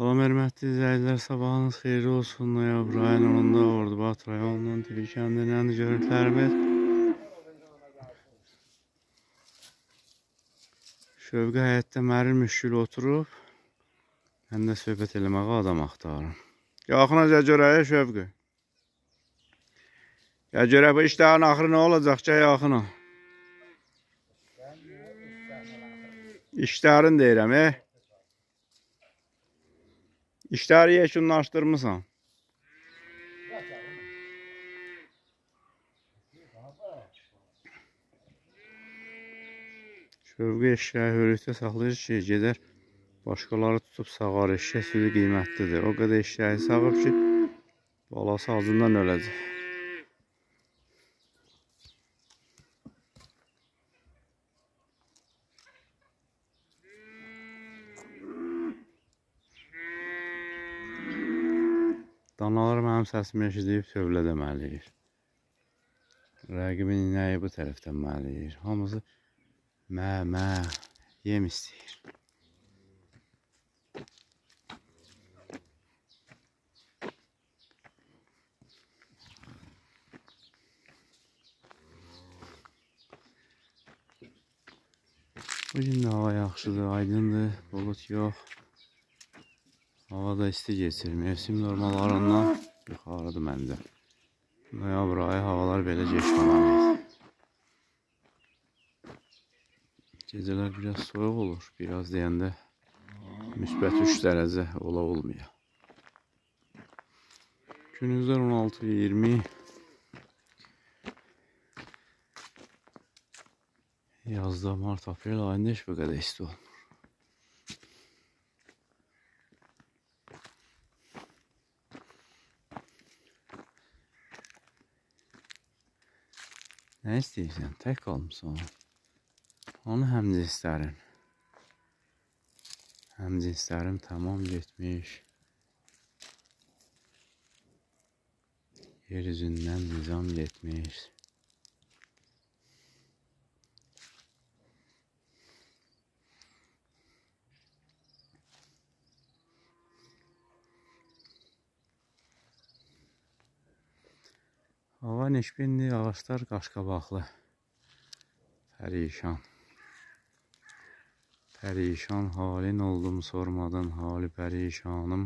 Salam hörmətli izləyicilər, sabahınız xeyirli olsun. Noyabr ayının 10-da Ordubad rayonunun Dili kəndindən görüntülərimiz. Şövqü həyətdə Məril müşkül oturub. Mən də söhbət eləməyə adam axtarım. Yaxına görək Şövqü. Ya görək bu işlərin axırı nə olacaq ki yaxına? İşlərin deyirəm, İşləri yekunlaşdırmısan. Şövqü eşşəyi hörükdə saxlayır ki, gedər başqaları tutub sağar. Eşşək südü qiymətlidir. O qədər eşşəyi sağıb ki, balası acından öləcək. Danalar mənim səsimi eşidib tövlə deməliyir. Rəqibin inəyi bu tərəfdən məliyir. Hamısı mə yem istəyir. Bugün də hava yaxşıdır, aydındır, bulut yox. Hava da isti geçir. Mevsim normallarından yuxarıdır məndə. Noyabr ayı havalar belə geçməməlidir. Gecələr biraz soyuq olur. Biraz deyəndə müsbət 3 dərəcə ola olmuyor. Günüzlər 16-20. Yazda mart, aprel ayında heç bu qədər isti olmur. Nə istəyirsən? Tək qalmışsan. Onu həmcinslərim tamam getmiş. Yer üzündən nizam getmiş. Hava neşbindir, ağaçlar qaşqabaqlı. Pərişan. Pərişan halin oldum, sormadın hali pərişanım.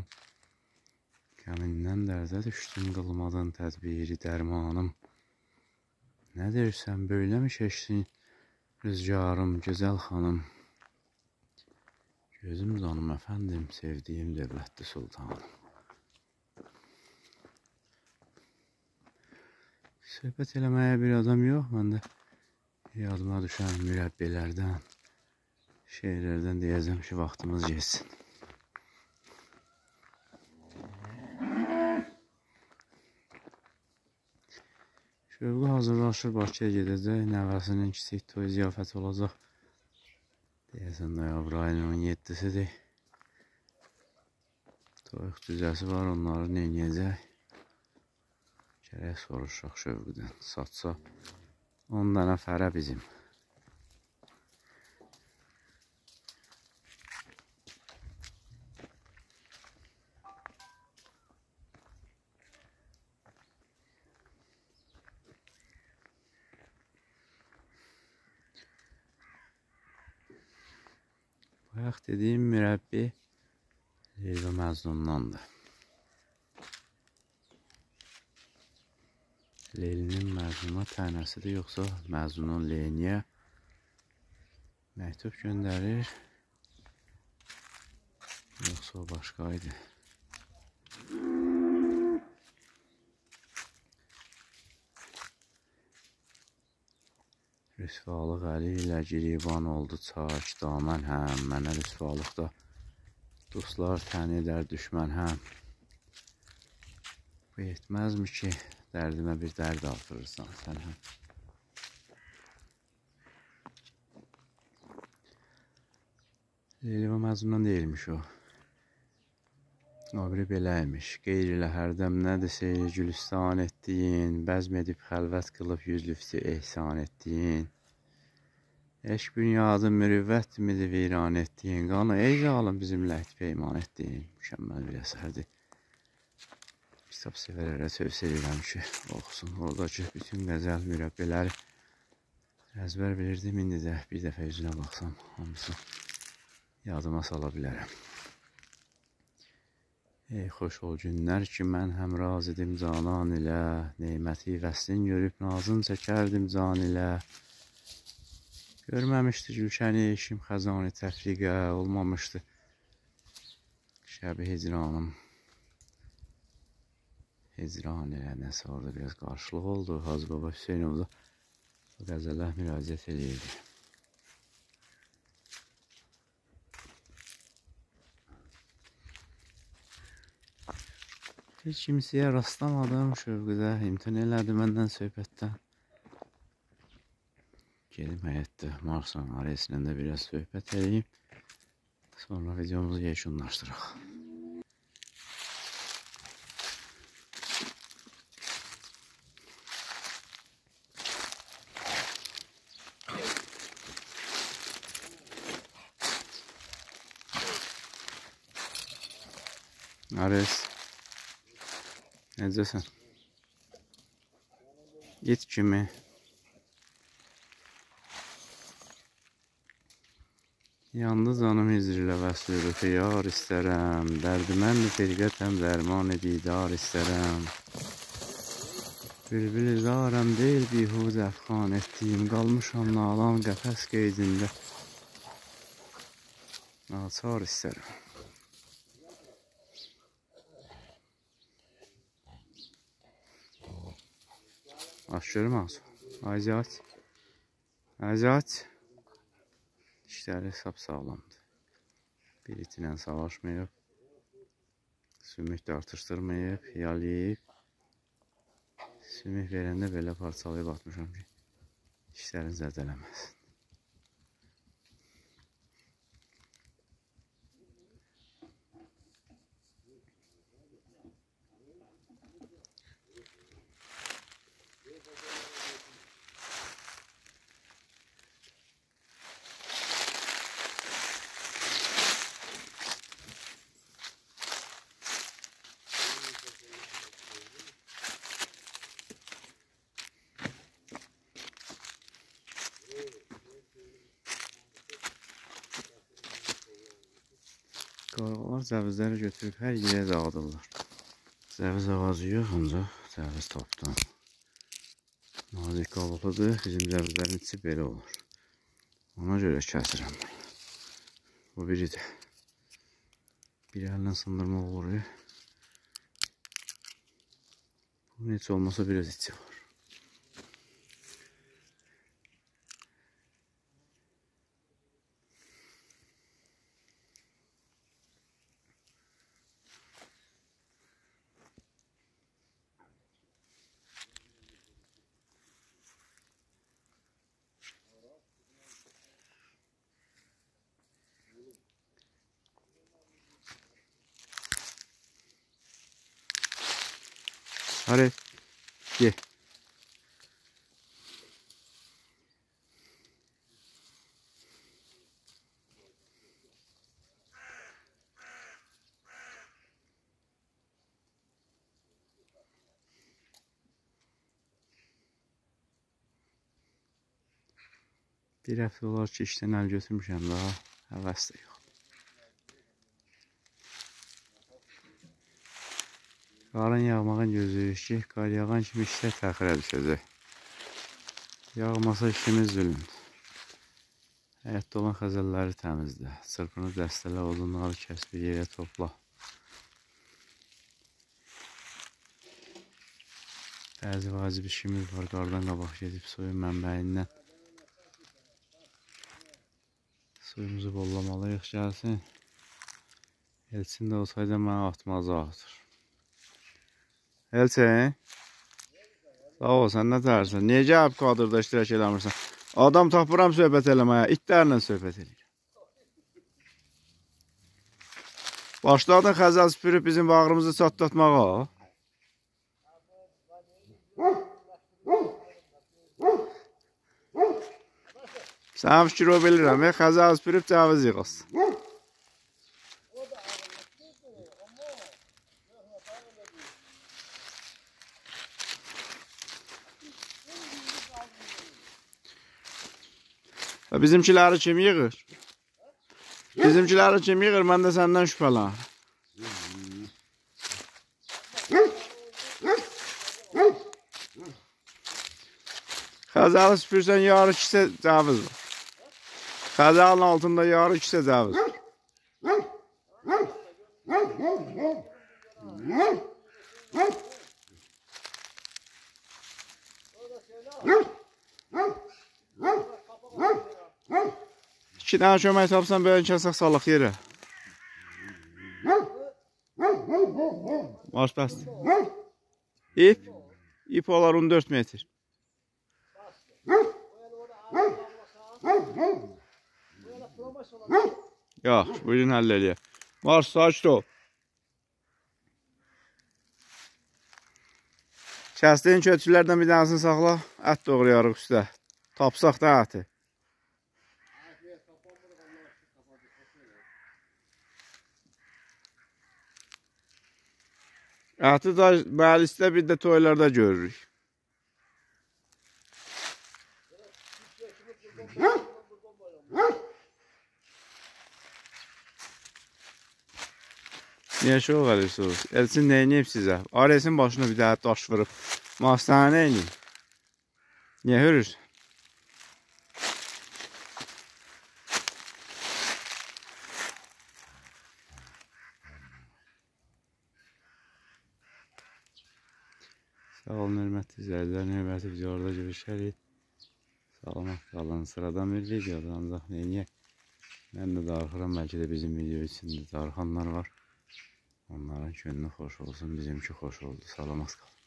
Kəmindən dərdə düşdüm, qılmadın tədbiri dərmanım. Nə deyirsən, böyle mi keçsin rüzgarım, gözəl xanım? Gözüm canım əfəndim, sevdiyim dövlətli sultanım. Söhbət eləməyə bir adam yox, mən də yadıma düşən mürəbbilərdən, şeirlərdən deyəcəm ki, vaxtımız geçsin. Şövqü hazırlaşır, Bakıya gedəcək, nəvəsinin kiçik toy ziyafəti olacaq. Deyəsən, noyabr ayının 17-sidir. Toyuq cüzəsi var, onları neynəyəcək? Gərək soruşaq Şövqüdən, satsa 10 dənə fərə bizim. Bayaq dediyim mürəbbi Leyla Məzlundandır. Leylinin Məzluna tənəsidir, yoxsa Məzlunun Leyniyə məktub göndərir, yoxsa o başqaydı. Rüsvalıq əli ilə giriban oldu çaç damən həm, mənə rüsvalıqda dostlar təni edər düşmən həm. Bu yetməzmi ki, dərdimə bir dərd artırırsan sən həm. Leyla Məzlundan deyilmiş o. O biri beləymiş. Qeyr ilə hərdəm nədirsə gülüstan etdiyin, bəzm edib xəlvət qılıb yüzlüftü ehsan etdiyin. Eşq bünyadı mürüvvət midi viran etdiyin qanı ey zalım bizimlə et peyman etdiyin mükəmməl bir əsərdir. Kitab sevərlərə tövsiyə edirəm ki, oxusun. Oradakı bütün qəzəl mürəbbələri əzbər bilirdim. İndi də bir dəfə üzünə baxsam, hamısı yadıma sala bilərəm. Ey xoş ol günlər ki, mən həmraz idim canan ilə, neyməti vəslin görüb nazın çəkərdim can ilə. Görməmişdi gülşəni eşim xəzani təfriqə, olmamışdı şəbi hicranım. Hicran ilə nəsə orada biraz qarşılıq oldu. Hacı Baba Hüseynov da bu qəzələ müraciət edirdi. Heç kimsəyə rastlamadım, Şövqüdə imtina elədi məndən söhbətdən. Gedim həyətdə Marsan arasında da biraz söhbət edeyim. Sonra videomuzu yekunlaşdıraq. Ares, necəsən? İt kimi. Yandı canım hicr ilə vəsl yar istərəm. Dərdiməndir firqətəm dərman didar istərəm. Bülbül zarəm deyil bihud əfxan etdiyim. Qalmışam nalan qəfəs qeydində. Naçar istərəm. Aşırım ağzı. Azat. Azat. İşləri sapsağlamdır. Bir itinə savaşmayıb, sümük tartışdırmayıb, yalayıb. Sümük verəndə belə parçalayıb atmışam ki, işlərini zədələməsin. Qarğalar cəvizləri götürüb hər yerə dağıdırlar. Cəviz ağacı yox, ancaq cəviz tapdım. Nazik qabıqlıdır, bizim cəvizlərin içi belə olur. Ona görə kəsirəm. Bu biridir. Bir əllə sındırmaq olur. Bunun heç olmasa biraz içi var. Hadi, ye. Bir həftə olar ki, işdən əl götürmüşəm daha, həvəs də yox. Qarın yağmağın gözləyir ki, qar yağan kimi işlər təxirə düşəcək. Yağmasa işimiz zülümdür. Həyətdə olan xəzəlləri təmizlə, çırpını dəstələ, odunları kəs bir yerə topla. Bəzi vacib işimiz var, qardan qabaq gedib suyun mənbəyindən. Suyumuzu bollamalıyıq gəlsin. Elçin də olsaydı mənə atmazı atır. Elçin, sağ ol, sən nə tərsən? Niyə gəlib kadrda iştirak eləmirsən? Adam tapıram söhbət eləməyə, itlərlə söhbət eləyir. Başladın xəzəl süpürüb bizim bağrımızı çatlatmağa. Sən fikir o bilirəm. Xəzər süpürüb cavız yığılsın. Bizimkiləri kim yığır? Bizimkiləri kim yığır? Mən də səndən şübhələnirəm. Xəzəli süpürsən yarı kisə cavız var. Xəzəlin altında yarı kisə cavız var. İki dənə kömək tapsan böyle kəsək salaq yerə. Baş bəsdir. İp? İp olar 14 metr. Yox, bugün həll eləyək. Var, sakit ol. Kəsdiyin kötüklərdən bir dənəsini saxla, ət doğrayarıq üstə. Tapsaq da əti. Əti da bəlisdə bir də toylarda görürük. Niyə şov verirsiniz? Elçin neyniyib sizə? Aresin başına bir daha daş vurub. Mahsana neyniyib? Niyə hörürsən? Sağ olun, hörmətli izləyicilər. Növbəti videolarda görüşərik. Salamat qalın. Sıradan bir videoda ancaq neyniyək? Mən də darıxıram. Bəlkə də bizim video içində darıxanlar var. Onların könlü xoş olsun. Bizimki xoş oldu. Salamat qalın.